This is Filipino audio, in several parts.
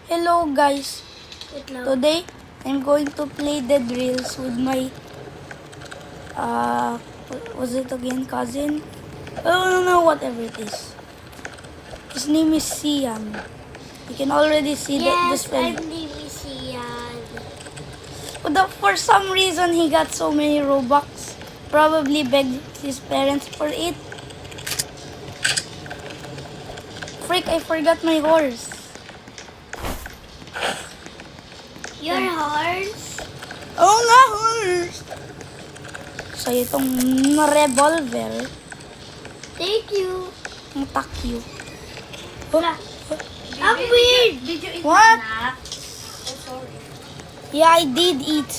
Hello guys, Wait lang. today I'm going to play Dead Reels with my what was it again, cousin? I don't know, whatever it is. His name is Sian. You can already see that this Yes, friend. I'm Sian. But for some reason he got so many Robux. Probably begged his parents for it. Freak, I forgot my horse. Your horse? Oh nga, horse! So itong revolver, Thank you. ang takyo. Wala. Ang weird. Did you eat What? snack? Oh, sorry. Yeah, I did eat.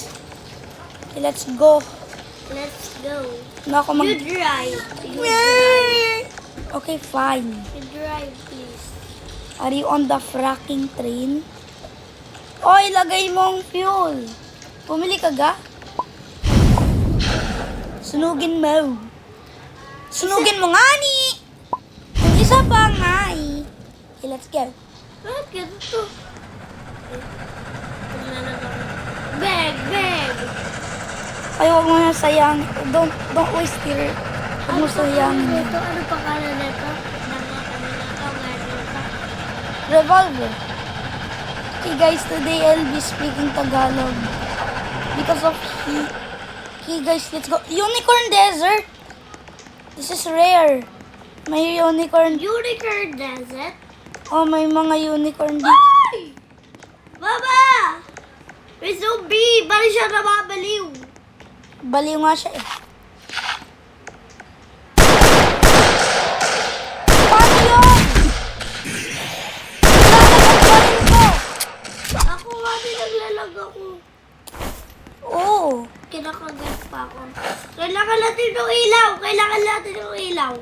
Okay, let's go. Let's go. Na ako mag... You drive. Okay, fine. You drive, please. Are you on the fracking train? Oy, lagay mo ang fuel. Pumili ka ga? Sunugin mo. Sunugin mo nga ni! Yung isa pa nga eh. Okay, let's go. Bakit ganito? Bag, bag. Ay, huwag mo na sayang. Don't waste your... Huwag mo sayang. Ano pangalan nito? Revolver. Okay guys, today I'll be speaking Tagalog. Because of Okay guys, let's go. Unicorn Desert. This is rare. May unicorn. Unicorn Desert? Oh, may mga unicorn dito. Ay! Baba! May zombie! Bali siya nababaliw. Baliw nga siya eh. Paano yun? Lalagay ko. Ako nga din naglalag ako. Oo. Kinakagat pa ako. Kailangan natin ng ilaw! Kailangan natin ng ilaw!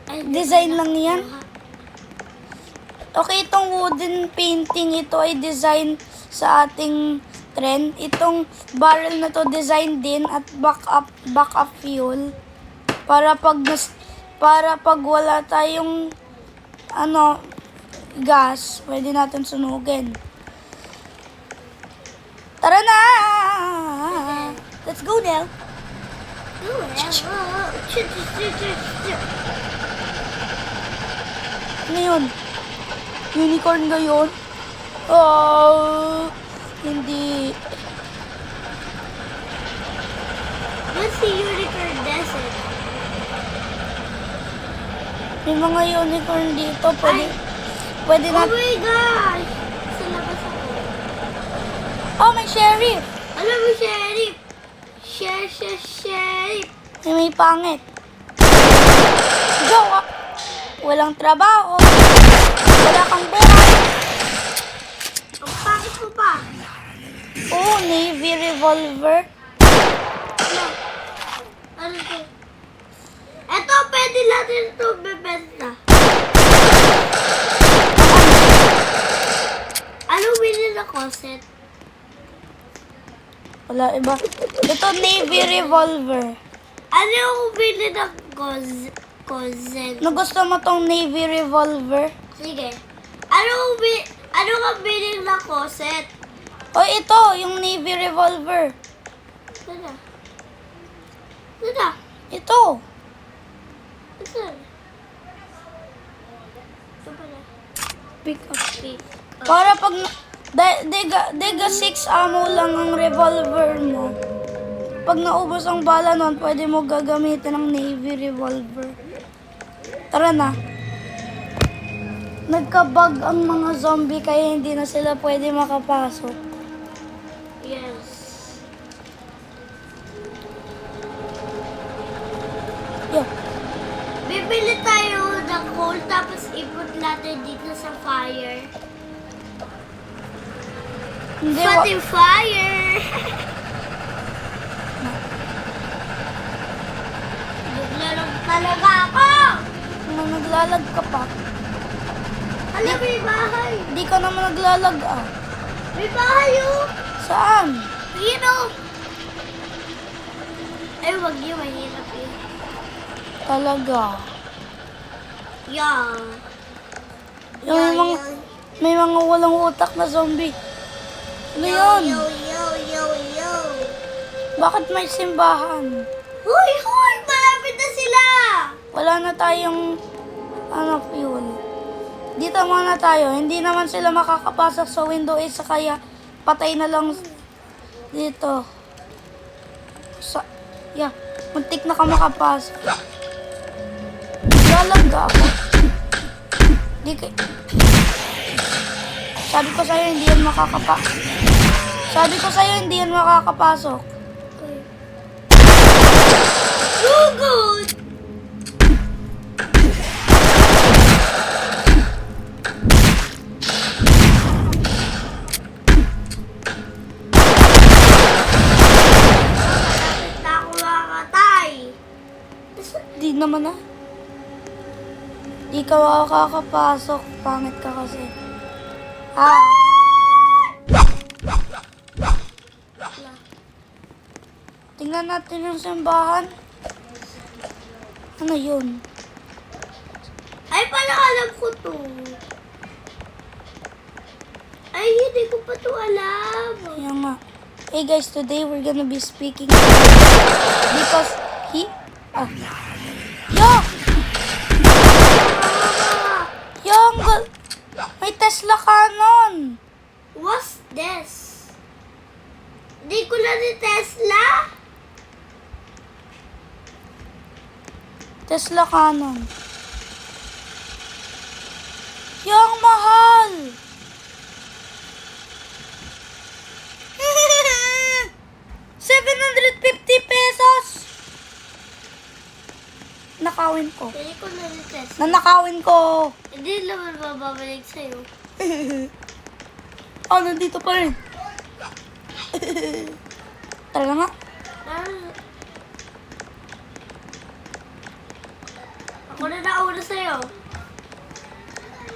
Ay, Design lang yan. Okay, itong wooden painting ito ay design sa ating trend. Itong barrel na to design din at backup fuel para pag wala tayong gas, pwede natin sunugin. Tara na! Let's go now. Ano yun? Unicorn ga yun? Oh, hindi. What's the Unicorn Desert? May mga unicorn dito. Pwede Oh na. my gosh! Sa labas ako. Oh, may sheriff. Alam mo, Sheriff? Sheriff! May pangit. Jowa. Walang trabaho. Wala kang buhay. Ang pangit mo pa. Oh, Navy revolver. Ano to? Eto, pwede natin ito bebenta. Ano bilhin na koset? Wala iba. Ito, Navy revolver. Ano yung bilhin ng koset? Nagusto mo tong Navy revolver? Sige. Ano ka bilhin na koset? Oh, ito, yung Navy revolver. Sana. Sana. Ito. Sana. Ito pala. Pick up. Pick. Para pag Dega 6 ammo lang ang revolver mo. Pag naubos ang bala nun, pwede mo gagamitin ng Navy revolver. Tara na. Nagkabug ang mga zombie kaya hindi na sila pwede makapasok. Yes. Yo. Bibili tayo ng coal tapos ipot natin dito sa fire. Hindi Pati fire! Naglalag talaga ako! naglalag ka pa. Alam, may bahay! Hindi ka naman naglalag ah. May bahay oh! Saan? Hino! Ay, wag yun. Mahirap yun. Talaga. Yeah. Yung mga, May mga walang utak na zombie. Ano yun? Yo, yo, yo, yo. Bakit may simbahan? Hoy, hoy! Malapit na sila! Wala na tayong fuel. Dito muna tayo. Hindi naman sila makakapasok sa window 8 sa kaya patay na lang dito. Muntik na ka makapasok. Lalaga ako. Sabi ko sa'yo, hindi yan makakapasok. So good! Malapit na ako makakatay. Di naman ah. Di ka makakapasok. Pangit ka kasi. Tingnan natin yung simbahan. Ano yun? Ay, parang alam ko to. Ay, hindi ko pa to alam. Kaya nga. Hey guys, today we're gonna be speaking because may Tesla cannon. What's this? Di ko na ni Tesla. Tesla cannon. Yang mahal. $750. Nakawin ko. Hindi ko na ni Tesla. Nanakawin ko. Hindi naman bababalik sa'yo. Nandito pa rin. Tara nga. Ako na nauna sa'yo.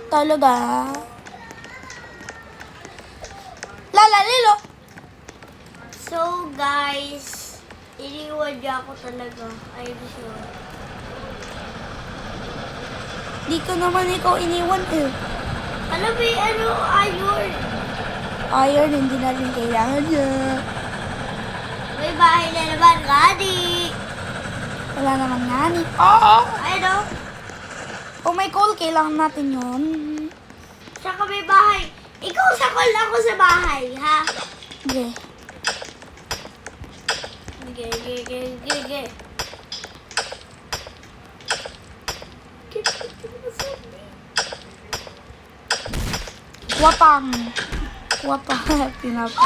Talaga. Lala, Lilo. So, guys, iniwan niya ako talaga. I'm sure. Di ko naman ikaw iniwan eh. Alam mo yung iron. Iron, hindi natin kailangan niya. May bahay na naman, Gani. Wala naman nga ni. Ano? Kung may coal, kailangan natin yun. Saka may bahay. Ikaw sa call ako sa bahay, ha? Okay. Ge. Wapang. Pinapa.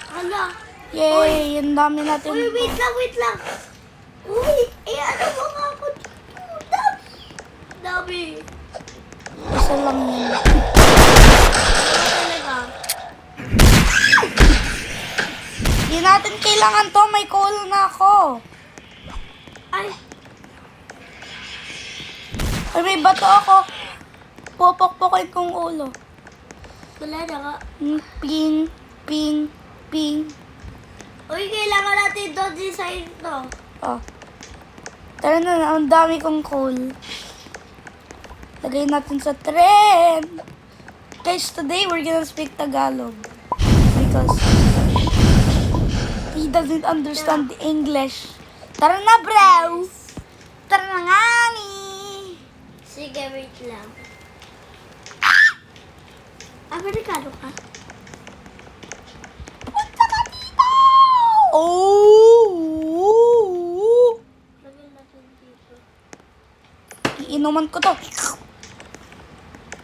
Hala. Yay! Ang dami natin. Uy, wait lang. Uy, ano mo nga ako dito? Dami. Isa lang yun. Talaga. Di natin kailangan to. May coal na ako. Ay, Ay, may bato ako. Popok-pokin kong ulo. wala na nga. Ping, ping, ping. Uy, kailangan natin doon design to. Oh. Tara na, ang dami kong coal. Lagay natin sa tren. Guys, today we're gonna speak Tagalog. Because he doesn't understand the English. Tara na, bro! Tara na nga ni! Sige, wait lang. Amerikano ka? Punta ka dito! Oh! Lagyan natin dito. Iinuman ko to.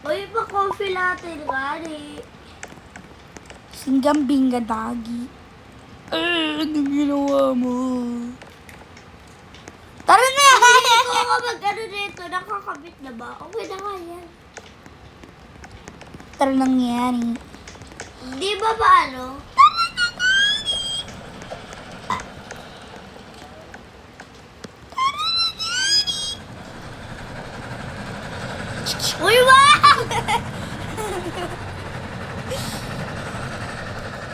Uy, pa-coffee natin, Gani. Singgang binga dagi. Anong ginawa mo? Tara na! Hindi ko ako mag-ano dito. Nakakabit na ba? Okay na nga yan. Tara nang yan. Di ba ba ano? Uy, wow!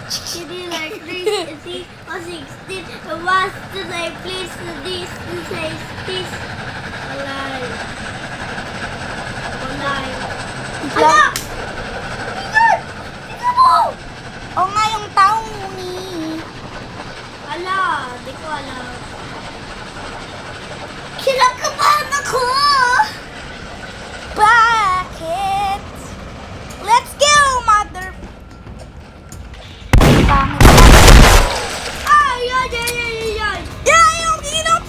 Hindi like 3, o 16, was to say please to this, to say this. Wala. Wala lang. Tingnan! Tingnan mo! O nga yung taong muni. Ala, di ko alam. Kinakabahan ako! Bakit? Let's go, mother... Pangit. Ay, ay, ay, ay, ay! Yeah, inok.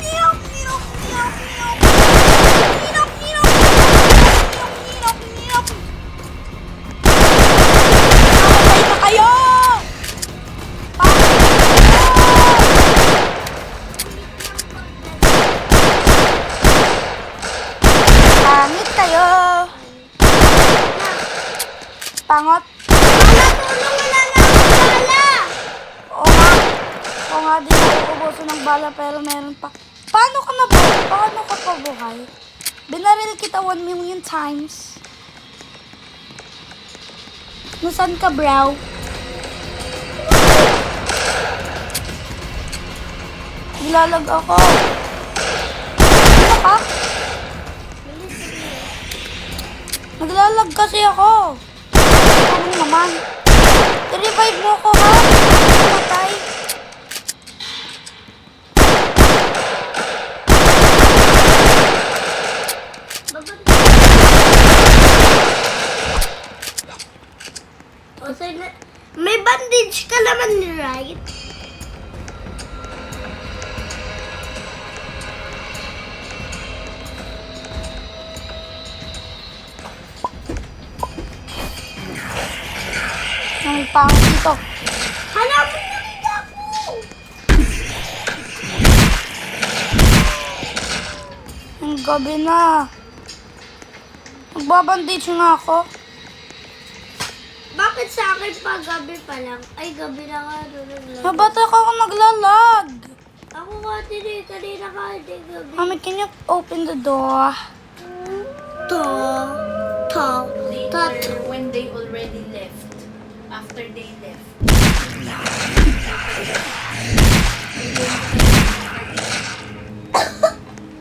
Namatay na kayo! Pangit kayo! Pangot? Ala, tulong na lang ako, ala! Oo nga din ako ubuso ng bala pero meron pa. Paano ka pa buhay? Binaril kita 1 million times. Nasaan ka, bro? Nilalag ako. Ano ka? Naglalag kasi ako. Ano naman? I-revive mo ko, ha? Matay. O, so, may bandage ka naman, right? May pangit dito. Hanapin na kita ako! Ang gabi na. Nagbabandage nga ako. Bakit sa akin pa gabi pa lang? Ay, gabi na nga doon. Ba't ako naglalag? Ako nga din kanina ka, hindi gabi. Mami, can you open the door? To. Later, when they already left. After they left.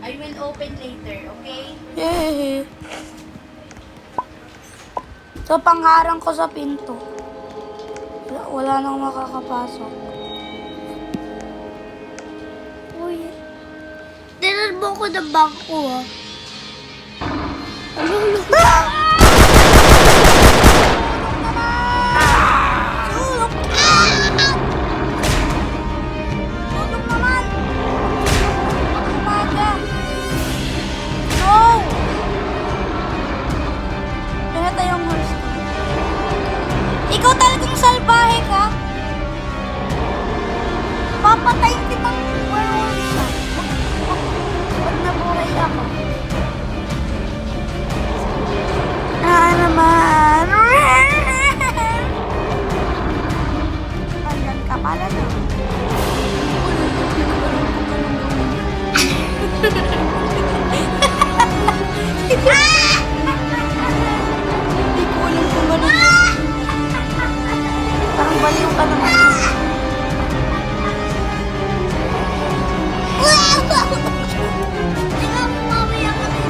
I will open later, okay? Yeah. So, pangharang ko sa pinto. Wala nang makakapasok. Uy. Tinan mo ko ng bangko, ah. Ano? Tulog! Tulog naman! Umaga! No! Pinatay yung horse ko. Ikaw talagang salbahe ka? Papatayin kitang werewolf ka. Pag nabuhay ako. Naman! Hanggang ka pala na. Hindi ko alam kung ano. Parang baliw ka naman. Tingnan mo, mamaya ka din.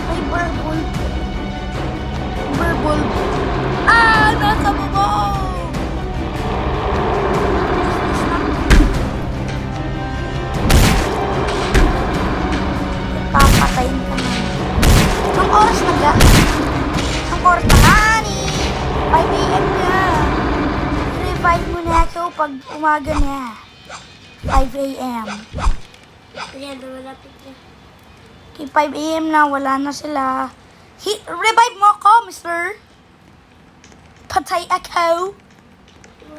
May werewolf. Werewolf. Nasa bubong! Papatayin ka na. Anong oras na ga? Anong oras na nga ni? 5 a.m. na. Revive mo na ako pag umaga na. 5 a.m. Ayan, malapit na. Okay, 5 a.m. na. Wala na sila. Revive mo ako, mister. Patay ako.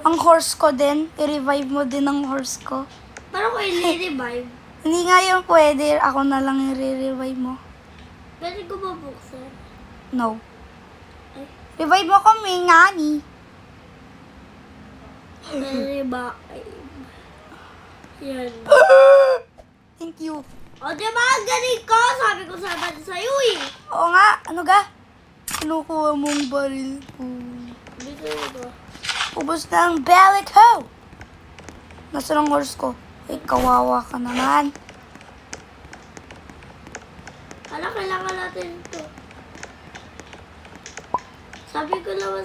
Ang horse ko din. I-revive mo din ang horse ko. Parang ko i-revive. Hindi nga yun pwede. Ako na lang i-revive mo. Pwede ko mabuksan. No. Ay. Revive mo kami, ngani. Revive. Yan. Thank you. O, diba? Galing ko. Sabi ko sabi sa'yo eh. Oo nga. Ano ga? Kinukuha mong baril ko. Dito ito. Ubus na ang balik ko. Nasaan ang horse ko? Ay, kawawa ka naman. Kailangan natin ito. Sabi ko naman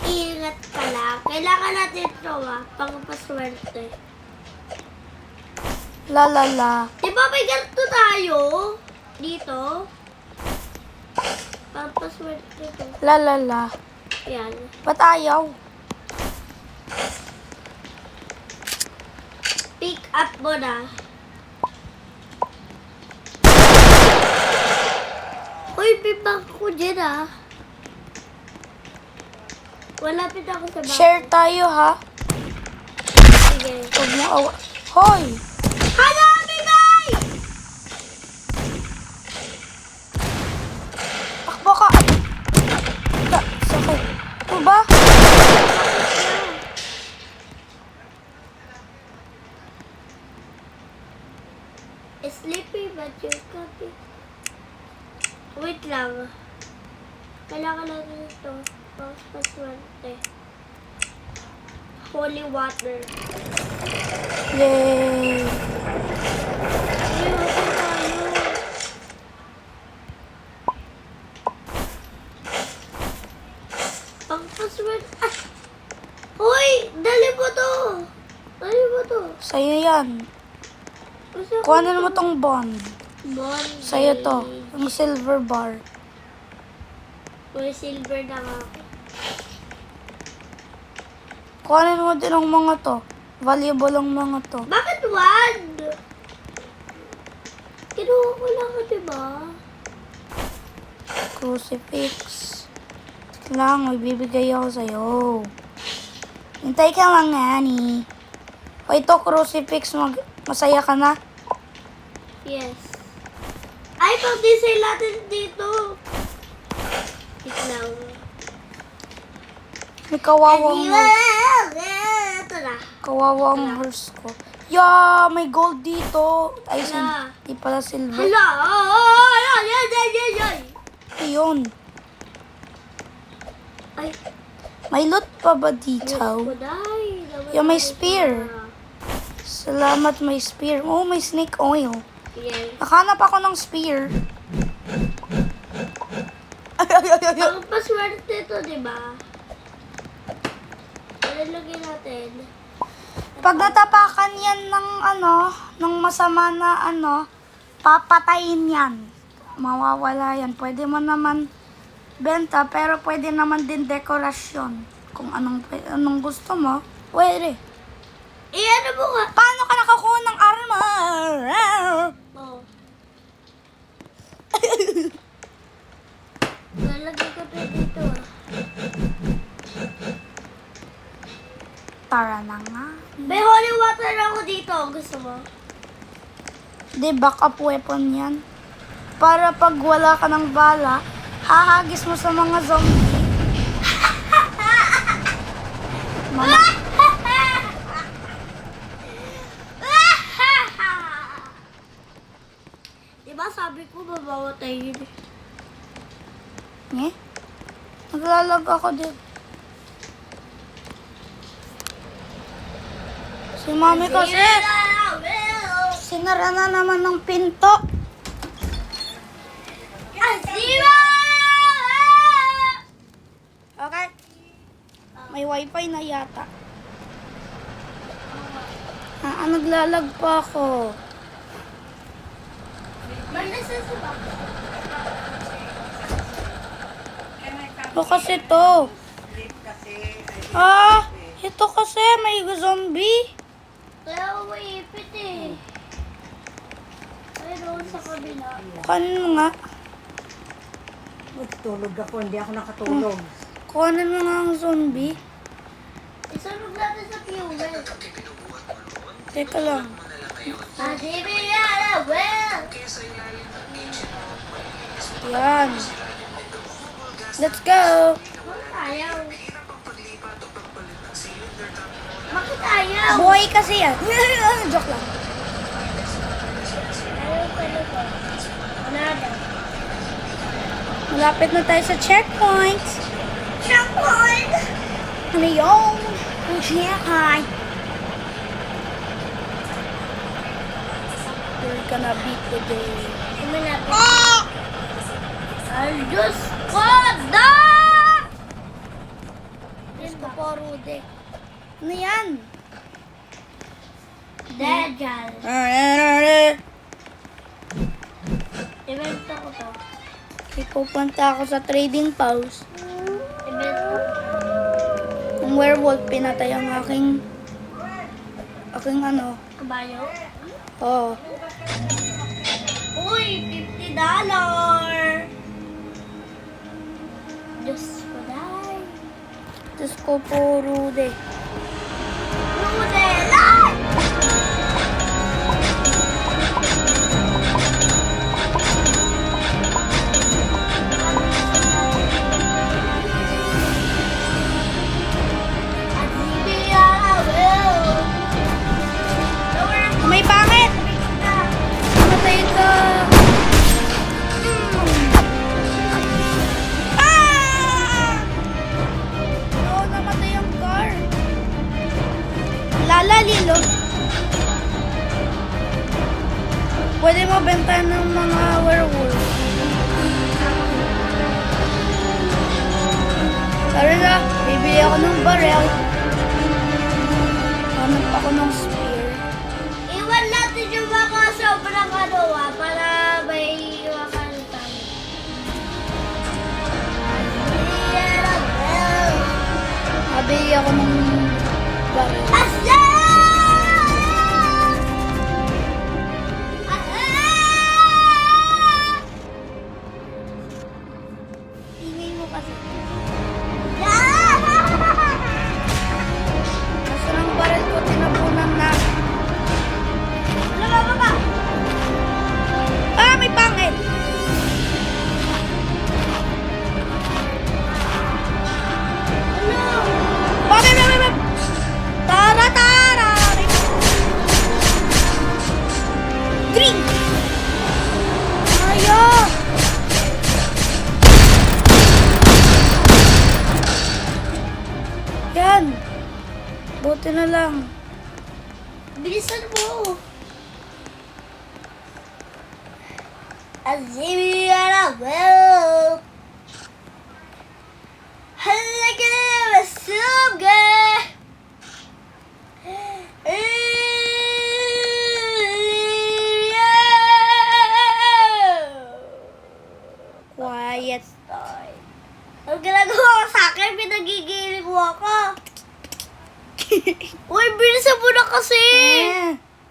ingat ka lang. Kailangan natin ito pangpaswerte. La la la. Di ba may ganito tayo? Dito? Pangpaswerte ito. La la la. Yan. Ba't ayaw? Pick up mo na. Uy, bibang ko dyan ah. Malapit ako sa bahay. Share tayo ha. Sige. Huwag mo awa. Hoy! Hala, bibay! Takbo ka! Sakit. Ito ba? Sleepy but you're copy. Wait lang. Kailangan natin ito. Paswerte. Holy water. Yay! Holy water tayo. Paswerte. Ah! Hoy! Dali mo to! Dali mo to! Sa'yo yan. Gusto ko Kuhanin mo tong bond. Bond. Sa'yo to. Yung silver bar. Uy, silver na nga ako. Kuhanin mo din ang mga to. Valuable ang mga to. Bakit one? Kinuha ko lang, diba? Crucifix. Ito lang, may bibigay ako sa'yo. Hintay ka lang, Nani. O ito, crucifix. Masaya ka na? Yes. Ay, pag-design natin dito. Wait lang. May kawawa ang Ito na. kawawa ang horse ko. Yeah, may gold dito. Ay, Hala. di pala silver. Hala! Ay! Ayun. Ay! May loot pa ba Yes, dito? kuday. Yeah, may spear. Salamat, may spear. Oh, may snake oil. Yes. Nakahanap ako ng spear. Ay, ay, ay, ay. Ang paswerte ito, diba? Ilalagay natin. Pag natapakan yan ng masama na papatayin yan. Mawawala yan. Pwede mo naman benta, pero pwede naman din dekorasyon. Kung anong gusto mo, pwede. Ano mo nga? Paano ka nakakuha ng armor? Oh. Lalagay ko pa dito ah. Tara na nga. May holy water ako dito. Gusto mo? Di, backup weapon yan. Para pag wala ka ng bala, hahagis mo sa mga zombie. Mama, Diba sabi ko babawa tayo yun eh. naglalag ako dito. Si mami kasi, sinara na naman ng pinto. Okay. May wifi na yata. Naglalag pa ako. Ito kasi to. Ito kasi may zombie. Kaya ako maipit eh. Ay, doon sa kabila. Kuhanin mo nga. Magtulog ako, hindi ako nakatulog. Kuhanin mo nga ang zombie. Isunog natin sa fuel. Teka lang. Yan. Let's go. Bakit ayaw? Bakit ayaw? Buhay kasi yan. Joke lang. Ayaw talaga. Wala daw. Malapit na tayo sa checkpoint. Checkpoint! Ano yun? Ang checkpoint. You're gonna beat today. Kumanapit. Ay, Diyos ko! Da! Diyos ko po, Rude. Ano yan? Dajjal. Ibento ko to. Pupunta ako sa trading post. Ibento ko. Ang werewolf, pinatay ang aking ano. Kabayo. Oh. Uy, $50. Diyos ko, day. Diyos ko po, Rude. Rudelan! May pangit! Namatay ka! Ah! Oo, namatay ang car. Lala, Lilo. Pwede mo benta ng mga werewolf. Tara na, bibili ako ng barrel. Hanap ako ng spear. Iwan natin yung mga sobrang para may iwakan tayo. Mabili ako ng barrel. Asa! Ingay mo kasi. Ah! Nasa ng barrel ko, tinapunan na. Wala ba? Ah, may pangit! Bab! Tara, tara! Green! Ayo! Yan! Buti na lang. Bilisan mo. Azimiyarabel. Halaga masubga. Quiet. Ang ginagawa ko sa akin, pinagigiling mo ako. Uy, bilisan mo na kasi.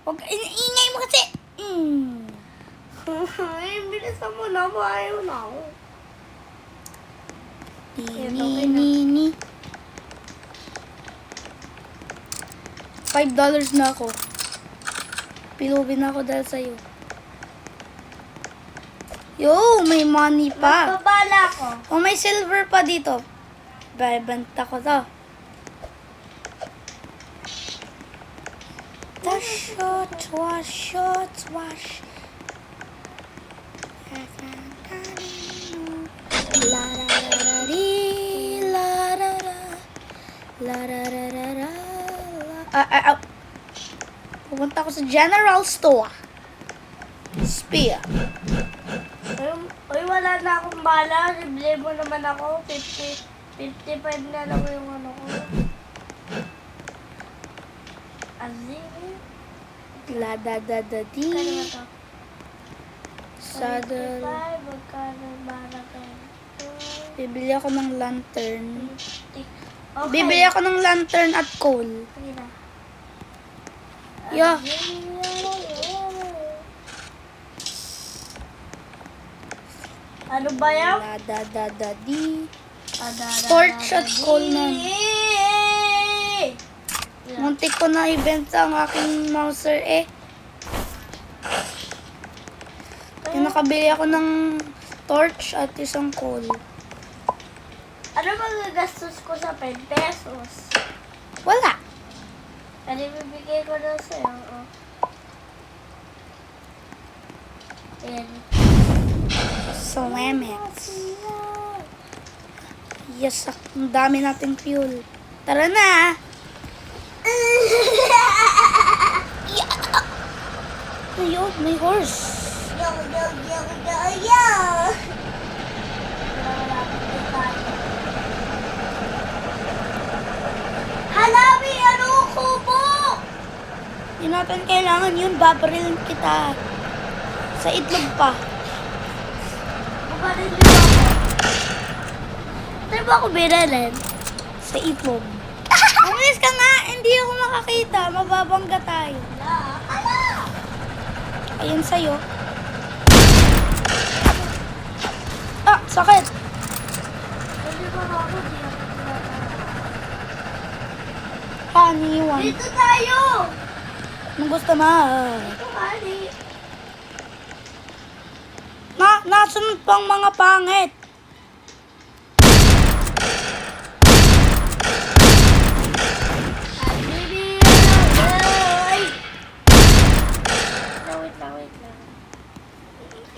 Huwag ingay mo kasi. Ay, bilisan mo na, maayaw na ako. Ni. $5 na ako. Pilubin na ako dahil sa'yo. Yo, may money pa. Magbabala ko. Oh, may silver pa dito. Babenta ko to. Wash. La la la la la. Pupunta ako sa general store. Spear. Uy, wala na akong bala. Bili mo naman ako. 55 na lang yung ano ko. Azim. La da da da di. Kano ba to? Saddle. 55, magkano bala kayo? Bibili ako ng lantern. Okay. Bibili ako ng lantern at coal. Sige na. Yeah. Ano ba yan? La da da da di. Torch Torch at coal na. Muntik ko na ibenta ang aking mouser eh. Yung nakabili ako ng torch at isang coal. Ano magagastos ko sa 10 pesos? Wala. Ano bibigay ko na sa'yo? Oh. Ayan. Salamat. Yes, ang dami nating fuel. Tara na. na yun. May horse. Yo, yo, yo, yo, yo! Halabi, ano kubo? Hindi natin kailangan yun. Babarilin kita. Sa itlog pa. Babarin niyo ako. Saan ba ako binalin? Sa itlog. Umalis ka nga. Hindi ako makakita. Mababangga tayo. Ala! Ayun sa'yo. Ah, sakit. Pwede ba ako? Di ako Paniwan. Dito tayo! Anong gusto mo? Dito, Kali. Nasunod pang mga pangit. Wait lang.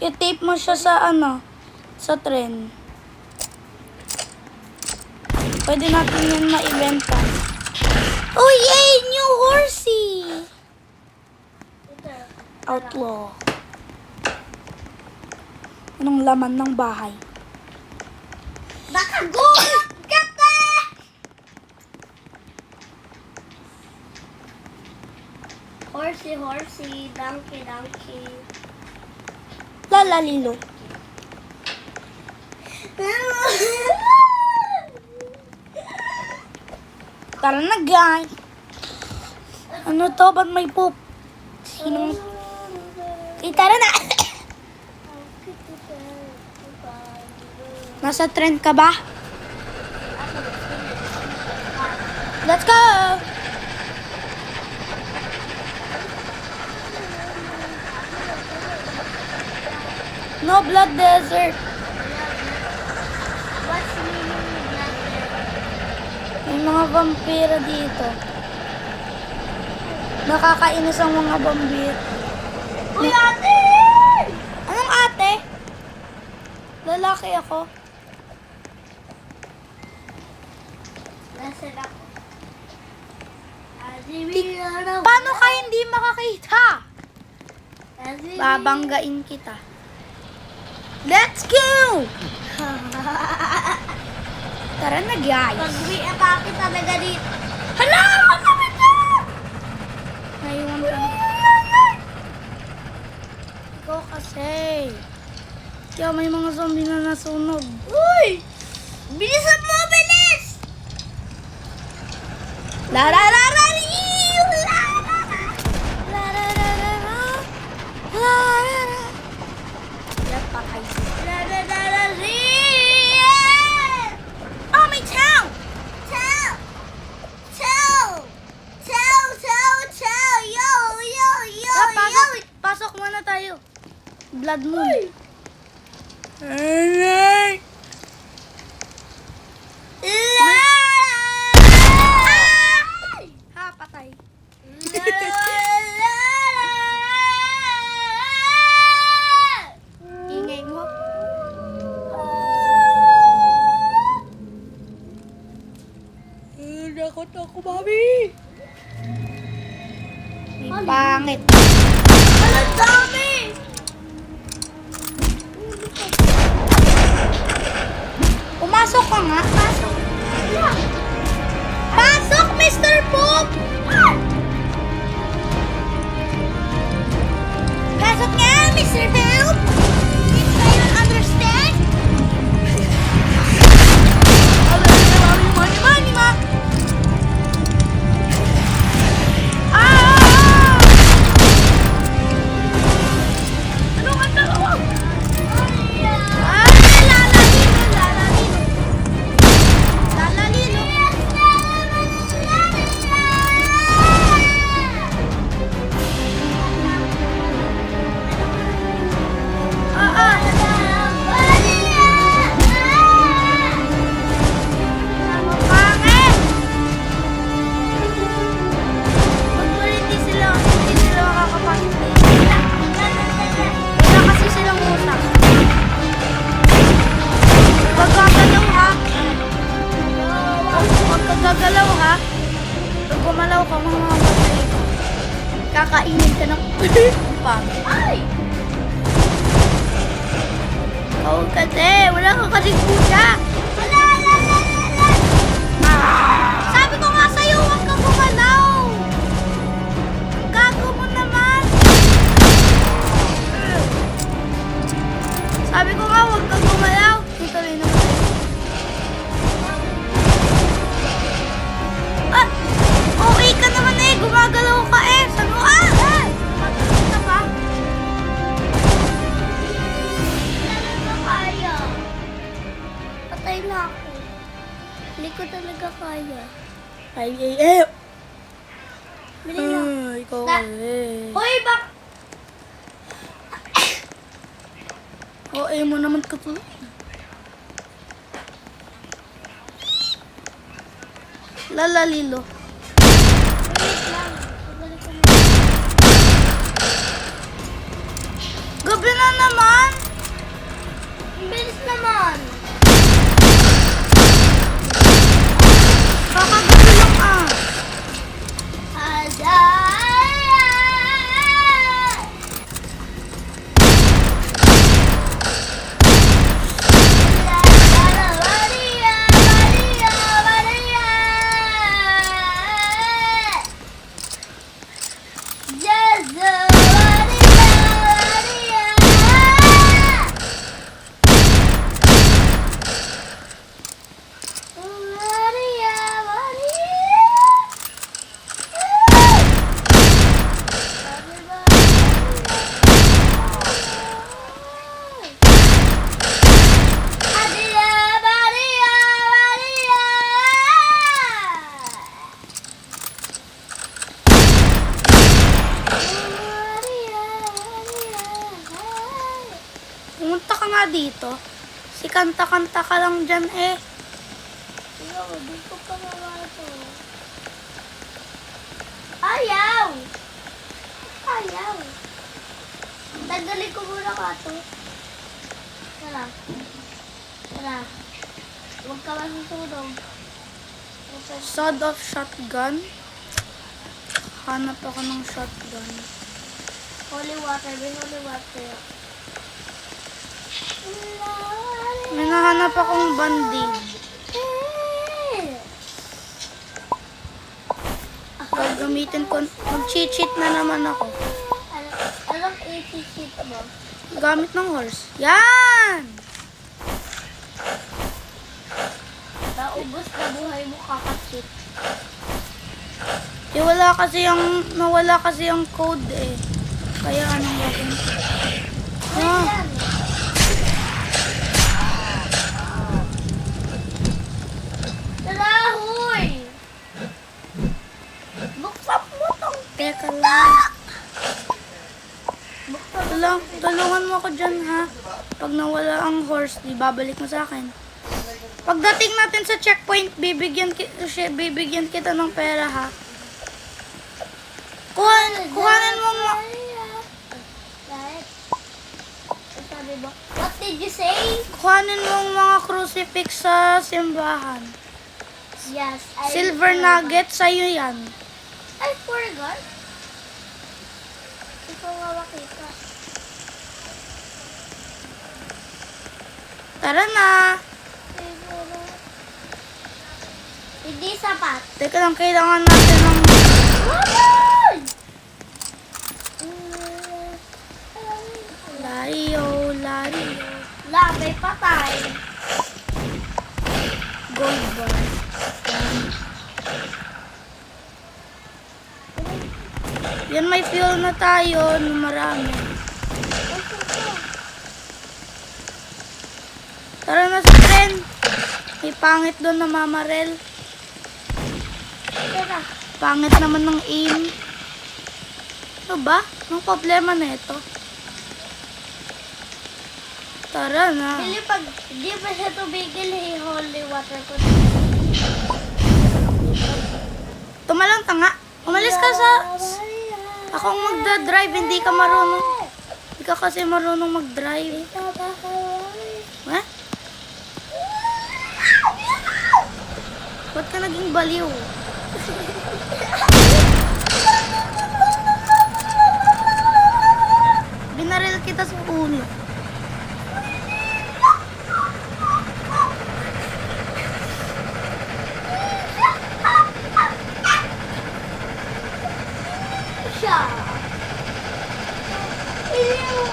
I-tape mo siya sa sa tren. Pwede natin yun maibenta. Oh yay! New horsey! Outlaw. Anong laman ng bahay? Nakagulat ka pa! Horsey, donkey. Lalalilo. Tara na guys. Ano to? Ba't may poop? Sinong... Tara na! Nasa trend ka ba? Let's go! No blood desert. What's meaning blood May mga vampira dito. Nakakainis ang mga vampira. Uy, ate! Anong ate? Lalaki ako. Nasaan ako? Paano ka hindi makakita? Babanggain kita. Let's go! Tara na guys. Pag may atake talaga dito. Hala! Kapit na! Naiwan ka. Ikaw kasi. Kaya may mga zombie na nasunog. Uy! Bilisan mo, bilis! La la la la liu, la la la la la la la la la la la. Yan, patay. Oh, may chow! Pasok muna tayo. Blood moon. Ha, patay. Ingay mo. Nakot ako, mami. May pangit. Ang dami! Pumasok ka nga. Pasok. Pasok, Mr. Poop! Pasok nga, Mr. Poop! I don't understand. Money, ma! Ah! Anong ang dalawa? Ah, lalalino. kakainin ka ng pang. Ay! Oo kasi, wala ka kasing pusa. Wala! Sabi ko nga sa'yo, huwag ka gumalaw. Gago mo naman. Sabi ko nga, huwag ka gumalaw. Tuloy naman. Ah! Okay ka naman eh. Gumagalaw ka eh. Sabi mo, Matagal ka pa. Talaga kaya. Patay na ako. Hindi ko talaga kaya. Ay. Bili na. Ikaw Na- eh. Hoy, bak... Oo, mo naman ka to. Lalalilo. Wait lang. Babalik ko na. Gabi na naman. Ang bilis naman. Kakagabi lang ah. Ada. Pumunta ka nga dito. Si kanta-kanta ka lang dyan eh. Di ko pa mawato. Ayaw! Ayaw! Tagalin ko muna ka to. Tara. Tara. Huwag ka masusunog. Sod of shotgun. Hanap ako ng shotgun. Holy water, may holy water. May nahanap akong bandage. Gagamitin ko. Mag-cheat na naman ako. Anong 80 sheet mo? Gamit ng horse. Yan! Naubos na buhay mo kakachit. Nawala kasi yung code eh. Kaya anong gagawin? Ah, Yan. Tarahoy! Buksan mo tong teka lang. Tulungan mo ako dyan ha. Pag nawala ang horse, di babalik mo sa akin. Pagdating natin sa checkpoint, bibigyan kita ng pera ha. Kuhanin mo mo. Right? Sabi mo, what did you say? Kuhanin mo ang mga crucifix sa simbahan. Yes, I Silver nugget, sa'yo yan. I forgot. Ikaw nga makita. Tara na. Hindi sapat. Teka lang, kailangan natin ng... Woman! Lario. Labay patay. Gold bar. Yan, may fuel na tayo na marami. Tara na sa tren. May pangit doon na mamarel. Tara. Pangit naman ng aim. Ano ba? Anong problema na ito? Tara na. Pili pag di pa siya tumigil, holy water ko. Tumalon ka nga. Umalis ka sa... Ako ang magdadrive, hindi ka marunong. Hindi ka kasi marunong mag-drive. Ha? Ba't ka naging baliw? kita sa ulo. Siya. Ew.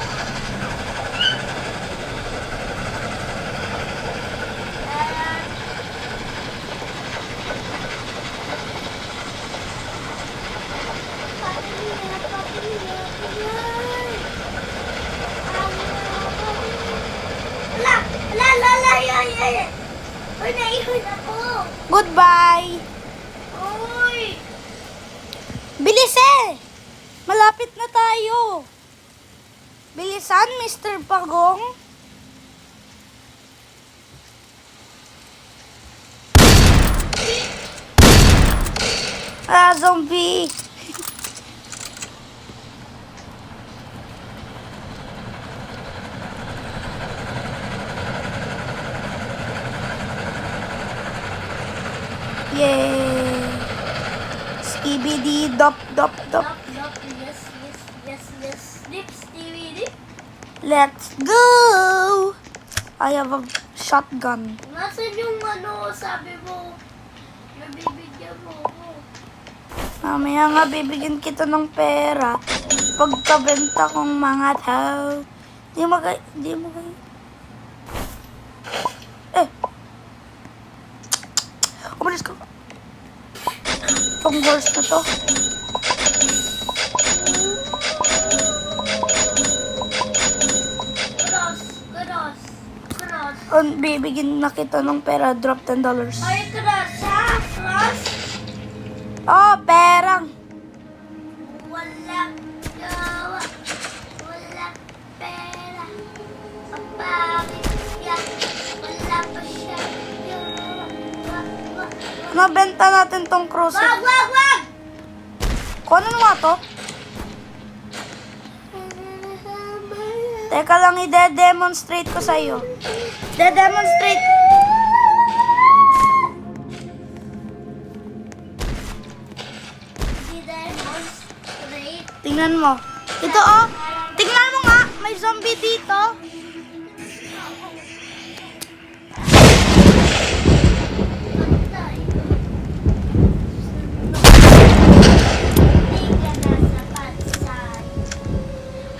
Uy, naihon ako. Goodbye! Uy! Bilis eh! Malapit na tayo. Bilisan, Mr. Pagong. Ah, zombie. Yay! Skibidi dop dop dop. Dop, dop, yes. Dips, TV, dip. Let's go! I have a shotgun. Nasaan yung sabi mo, nabibigyan mo ako. Mamaya nga bibigyan kita ng pera pagkabenta kong mga tao. Di mo kayo. Eh! Umalis ka. Itong girls na to. Cross. Bibigyan na kita ng pera. Drop $10. Ay, cross ha? Cross? Oh, perang. Walang gawa. Walang pera. Ang pangit yan. Wala pa siya. Nabenta natin tong cruiser. Wag! Kung ano nga to? Teka lang, i-demonstrate ko sa'yo. De-demonstrate. Demonstrate. Tingnan mo. Ito oh. Tingnan mo nga. May zombie dito. Hindi ka nasa pansay.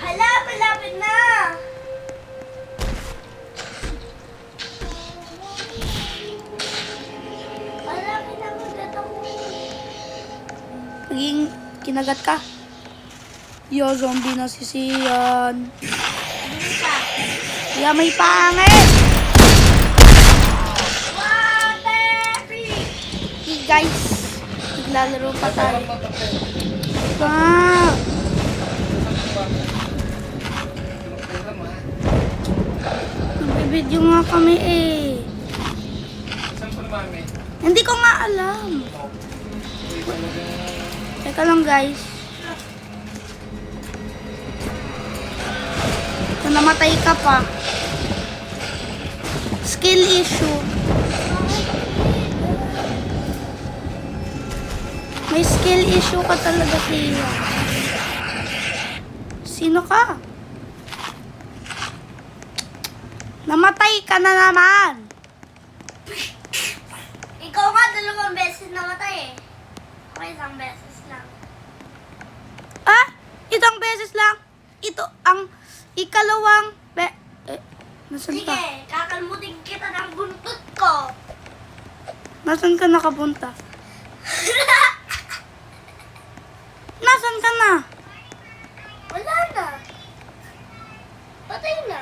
Hala, malapit na. Malapit na magdat ako. Naging kinagat ka. Yo, zombie na si Sian. Bisa. Yeah, may pangit. Waterfree. Hey guys, naglalaro pa tayo. Wow. Nagbibideo nga kami eh. Hindi ko nga alam. Teka lang guys. Kung namatay ka pa. Skill issue. May skill issue ka talaga, Tia. Sino ka? Namatay ka na naman. Ikaw nga, 2 beses namatay eh. Ako isang beses lang. Ah? Itong beses lang. Ito ang ikalawang nasan Sige, ka? kakalmutin kita ng buntot ko. Nasan ka nakapunta? Nasan ka na? Wala na. Patay na.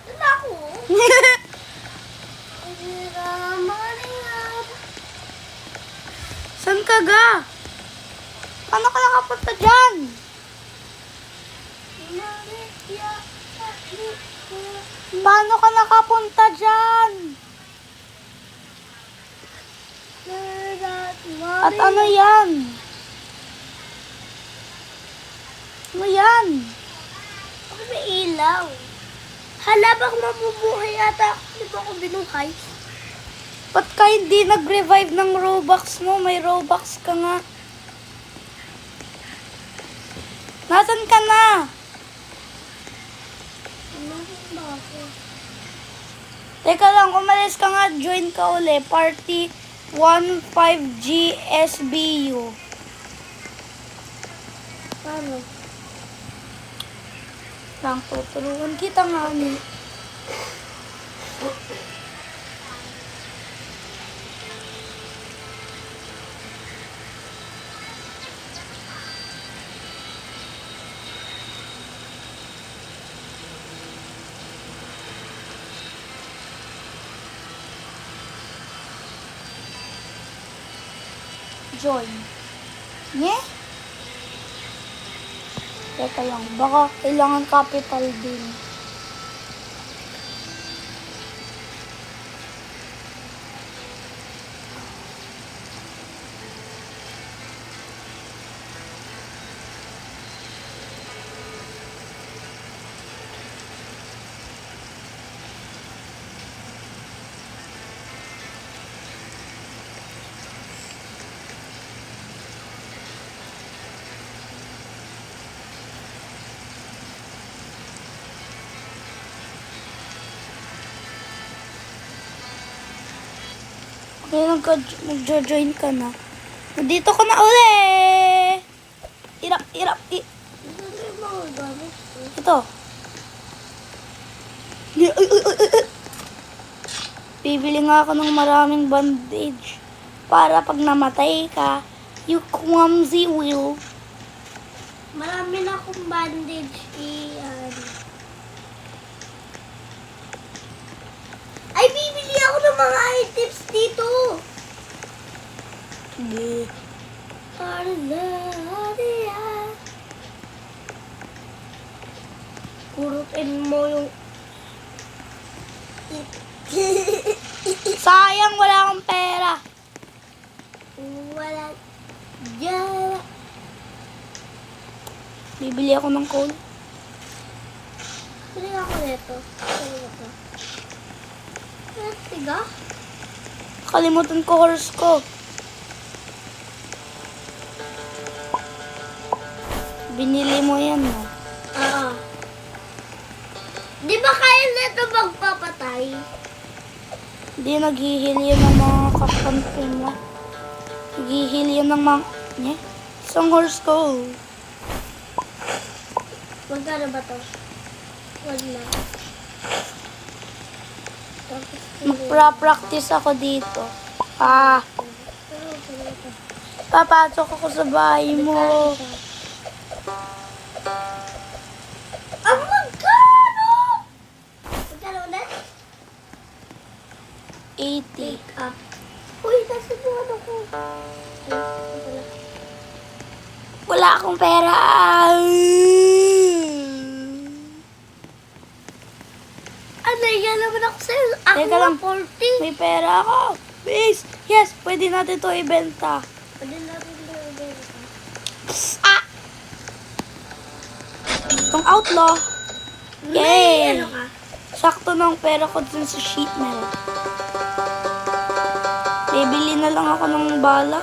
Wala ako. Saan ka ga? Paano ka nakapunta dyan? Paano ka nakapunta dyan? At ano yan? Ano yan? Ako may ilaw. Hala, baka mabubuhay ata ako. Di ba ako binuhay? Ba't ka hindi nag-revive ng Robux mo? May Robux ka nga. Nasaan ka na? Bakit? Teka lang, umalis ka nga, join ka uli. Party 15GSBU. Paano? Lang, tuturuan kita nga ni. Join. Nye? Teka lang, baka kailangan capital din. Kaya mag-join ka na. Nandito ka na uli! Irap. Ano yung mga gamit ko? Ito. Bibili nga ako ng maraming bandage. Para pag namatay ka, you clumsy will. Marami na akong bandage Ay, bibili ako ng mga items dito. Hindi. Kurutin mo yung... Sayang, wala akong pera. Wala. Diyan. Bibili ako ng coal. Bili ako nito. Ano ito? Tiga? Kalimutan ko horse ko. Binili mo yan, no? Oo. Di ba kaya nito magpapatay? Hindi, naghihil yan ng mga kakampi mo. Naghihil yan ng mga... Nye? Isang horse ko. Magkano ba to? Wala. Tapos Magpa-practice ako dito. Papasok ako sa bahay mo. Ang magkano? Magkano ulit? 80. Up. Uy, nasa yung ano ko. Wala akong pera. Ano, yan naman ako sa'yo. Ako Teka lang. 40. May pera ako. Please. Yes, pwede natin to ibenta. Pwede natin ito ibenta. Ah! Itong outlaw. May Yay! ano ka? Sakto ng pera ko dun sa sheet metal. Bibili na lang ako ng bala.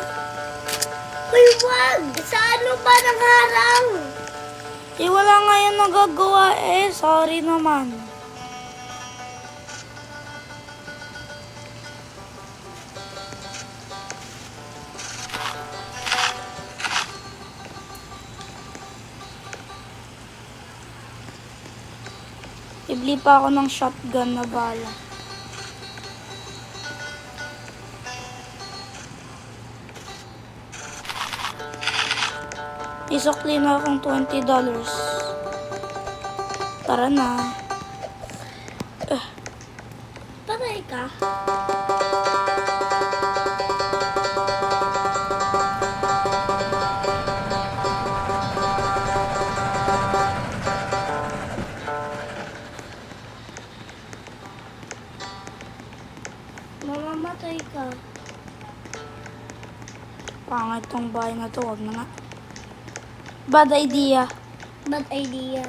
Uy, wag! Sa ano ba nangharang? Eh, wala nga yan nagagawa eh. Sorry naman. Bibili pa ako ng shotgun na bala. Isukli na akong $20. Tara na. Patay ka? Mamamatay ka. Pangit tong bahay na to. Wag na nga. Bad idea. Bad idea.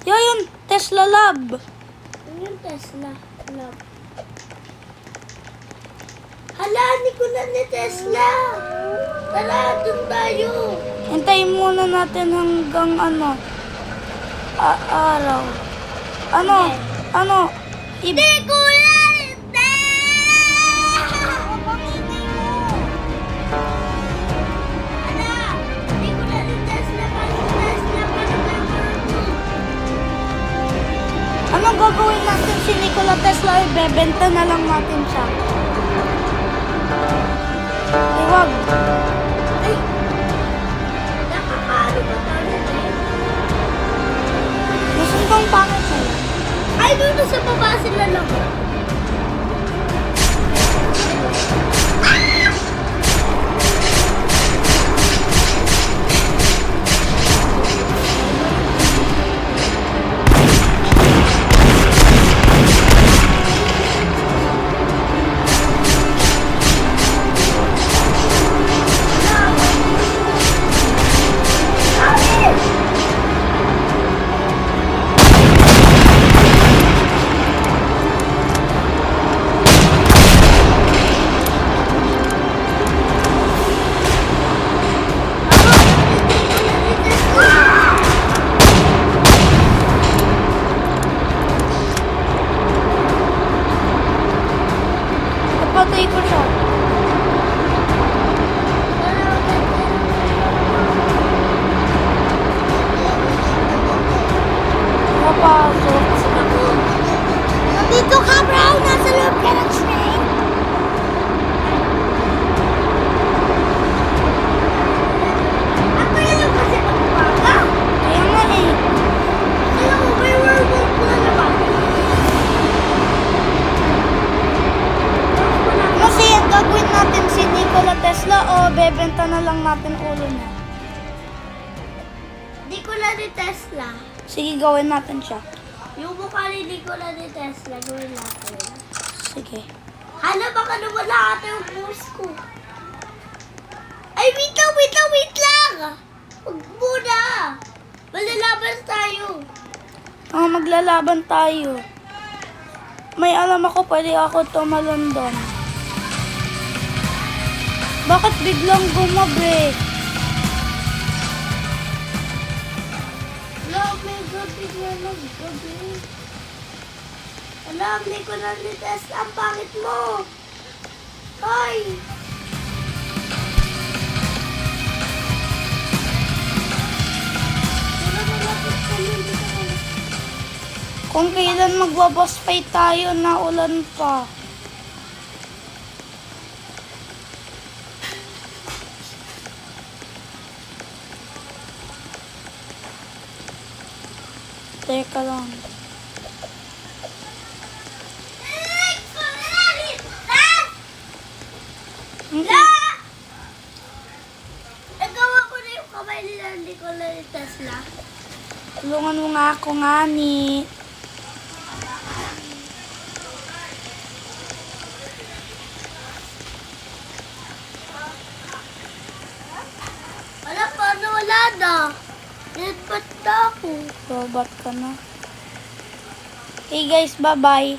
Yun, Tesla Lab. Ano yung Tesla? Love. Hala, hindi ko na ni Tesla. Tara, dun tayo. Hintayin muna natin hanggang ano. Araw. Ano? Okay. ano, Nikola! anong gagawin natin si Nikola Tesla? Ibebenta na lang natin siya. Eh, wag. Ay! Nakakaano ba tayo eh? Gusto bang pangit na yun? Ay, doon na sa baba sila lang. Napatay ko siya. Napasok. Nandito ka, bro! Nasa loob ka ng train! Ako lang kasi magpapaga! Kaya nga eh. Kaya mo, may werewolf na naman. Kasi ang gagawin natin si Nikola Tesla o bebenta na lang natin ulo niya. Nikola ni Tesla. Sige, gawin natin siya. Yung mukha ni Nikola ni Tesla, gawin natin. Sige. Hala, baka nawala ata yung post ko. Ay, wait lang! Huwag muna! Malalaban tayo. Maglalaban tayo. May alam ako, pwede ako tumalon doon. Bakit biglang gumabreak? Wala, may gabi na naggabi. Alam, Nikola ni Tesla, ang pangit mo. Hoy! Wala, malapit kami, hindi ka na. Kung kailan magbaboss fight tayo na ulan pa. Teka lang. La! Nagawa ko na yung kamay nila ni Nikola ni Tesla. Tulungan mo nga ako, ngani. Wala, paano wala na? Nilipad na ako. Robot ka na. Hey guys, bye-bye.